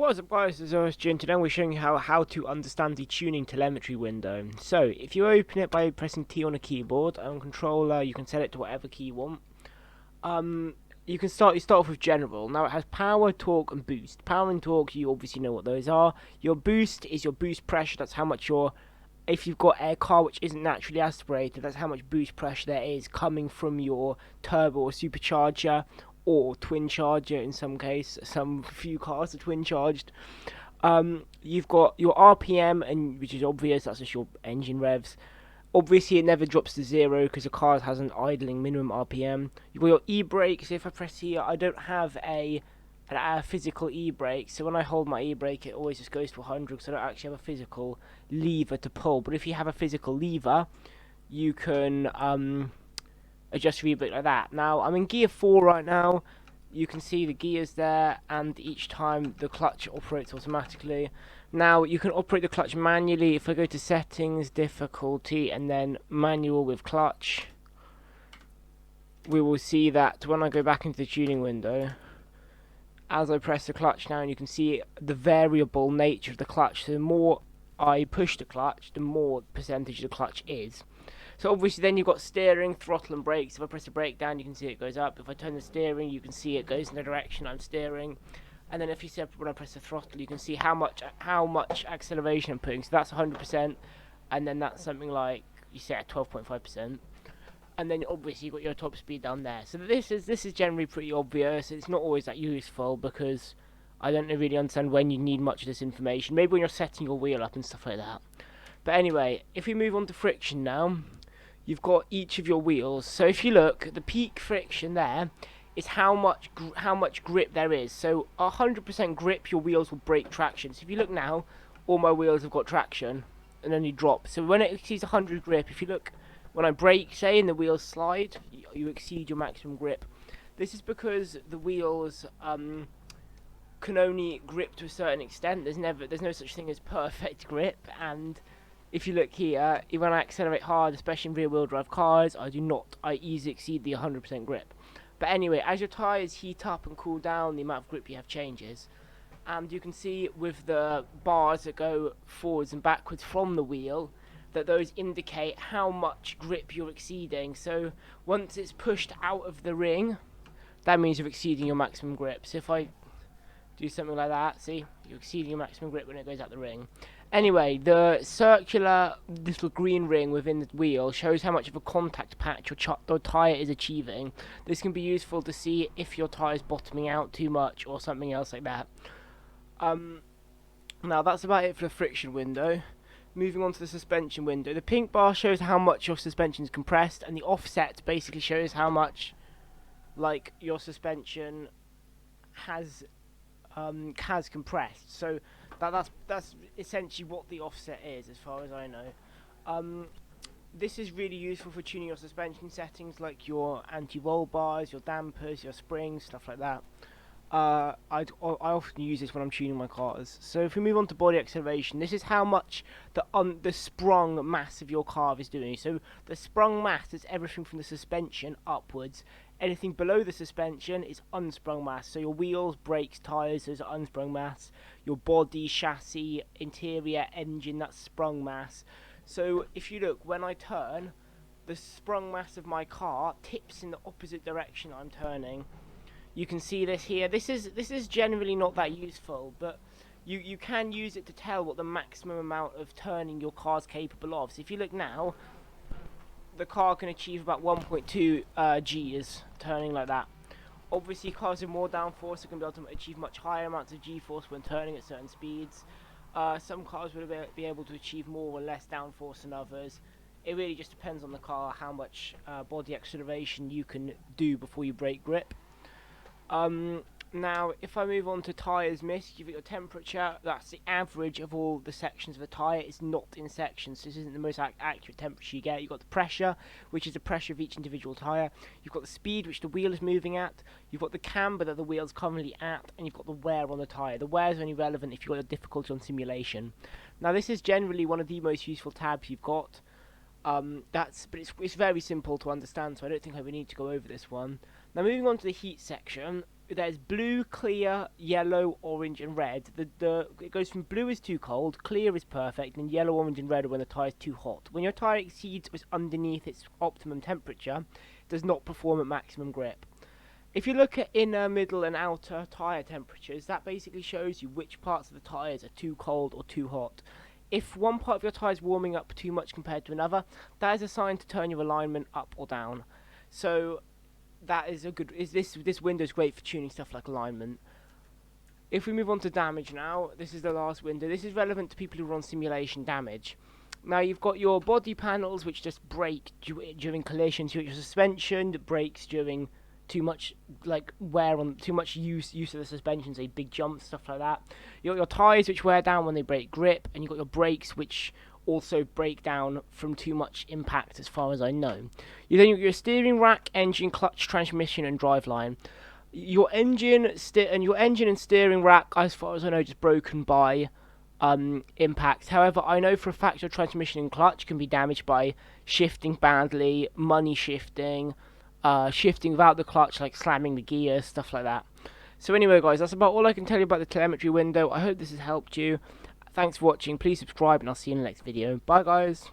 What's up guys, this is us, and today we're showing you how to understand the tuning telemetry window. So, if you open it by pressing T on a keyboard, on controller you can set it to whatever key you want. You start off with general. Now it has power, torque and boost. Power and torque, you obviously know what those are. Your boost is your boost pressure, that's how much if you've got a car which isn't naturally aspirated, that's how much boost pressure there is coming from your turbo or supercharger, or twin charger in some case. Some few cars are twin charged. You've got your RPM, and which is obvious, that's just your engine revs. Obviously it never drops to zero because the car has an idling minimum RPM. You've got your e-brake, so if I press here, I don't have a physical e-brake, so when I hold my e-brake it always just goes to 100 because I don't actually have a physical lever to pull. But if you have a physical lever, you can adjust your e-brake like that. Now I'm in gear 4 right now. You can see the gears there, and each time the clutch operates automatically. Now you can operate the clutch manually. If I go to settings, difficulty, and then manual with clutch, we will see that when I go back into the tuning window, as I press the clutch now, and you can see the variable nature of the clutch. So the more I push the clutch, the more percentage the clutch is. So obviously then you've got steering, throttle and brakes. If I press the brake down, you can see it goes up. If I turn the steering, you can see it goes in the direction I'm steering. And then if you see when I press the throttle, you can see how much acceleration I'm putting. So that's 100%, and then that's something like, you say, at 12.5%. And then obviously you've got your top speed down there. So this is generally pretty obvious. It's not always that useful because I don't really understand when you need much of this information. Maybe when you're setting your wheel up and stuff like that. But anyway, if we move on to friction now, you've got each of your wheels. So if you look, the peak friction there is how much grip there is. So 100% grip, your wheels will break traction. So if you look now, all my wheels have got traction and only drop. So when it exceeds 100 grip, if you look, when I brake, say, and the wheels slide, you exceed your maximum grip. This is because the wheels can only grip to a certain extent. There's no such thing as perfect grip. And if you look here, when I accelerate hard, especially in rear-wheel drive cars, I easily exceed the 100% grip. But anyway, as your tyres heat up and cool down, the amount of grip you have changes. And you can see with the bars that go forwards and backwards from the wheel, that those indicate how much grip you're exceeding. So once it's pushed out of the ring, that means you're exceeding your maximum grip. So if I do something like that, see, you're exceeding your maximum grip when it goes out the ring. Anyway, the circular little green ring within the wheel shows how much of a contact patch your tyre is achieving. This can be useful to see if your tyre is bottoming out too much or something else like that. Now that's about it for the friction window. Moving on to the suspension window. The pink bar shows how much your suspension is compressed, and the offset basically shows how much, like, your suspension has compressed. So that's essentially what the offset is, as far as I know. This is really useful for tuning your suspension settings, like your anti-roll bars, your dampers, your springs, stuff like that. I often use this when I'm tuning my cars. So if we move on to body acceleration, this is how much the sprung mass of your car is doing. So the sprung mass is everything from the suspension upwards. Anything below the suspension is unsprung mass. So your wheels, brakes, tyres, those are unsprung mass. Your body, chassis, interior, engine, that's sprung mass. So if you look, when I turn, the sprung mass of my car tips in the opposite direction I'm turning. You can see this here. This is generally not that useful, but you can use it to tell what the maximum amount of turning your car's capable of. So if you look now, the car can achieve about 1.2 G's turning like that. Obviously, cars with more downforce are going to be able to achieve much higher amounts of G-force when turning at certain speeds. Some cars will be able to achieve more or less downforce than others. It really just depends on the car how much body acceleration you can do before you break grip. Now, if I move on to tyres missed, you've got your temperature. That's the average of all the sections of a tyre. It's not in sections, so this isn't the most accurate temperature you get. You've got the pressure, which is the pressure of each individual tyre. You've got the speed, which the wheel is moving at. You've got the camber that the wheel's currently at, and you've got the wear on the tyre. The wear is only relevant if you've got a difficulty on simulation. Now, this is generally one of the most useful tabs you've got. But it's very simple to understand, so I don't think I would need to go over this one. Now moving on to the heat section, there's blue, clear, yellow, orange, and red. It goes from blue is too cold, clear is perfect, and yellow, orange, and red are when the tire is too hot. When your tire exceeds or is underneath its optimum temperature, it does not perform at maximum grip. If you look at inner, middle, and outer tire temperatures, that basically shows you which parts of the tires are too cold or too hot. If one part of your tire is warming up too much compared to another, that is a sign to turn your alignment up or down. So that is a good. This window is great for tuning stuff like alignment. If we move on to damage now, this is the last window. This is relevant to people who run simulation damage. Now you've got your body panels which just break during collisions. Your suspension that breaks during too much wear on too much use of the suspension, say big jumps, stuff like that. You got your tires which wear down when they break grip, and you've got your brakes which also break down from too much impact, as far as I know. You then got your steering rack, engine, clutch, transmission, and driveline. Your engine and steering rack, as far as I know, just broken by impact. However, I know for a fact your transmission and clutch can be damaged by shifting badly, money shifting, shifting without the clutch, like slamming the gears, stuff like that. So anyway, guys, that's about all I can tell you about the telemetry window. I hope this has helped you. Thanks for watching. Please subscribe, and I'll see you in the next video. Bye, guys.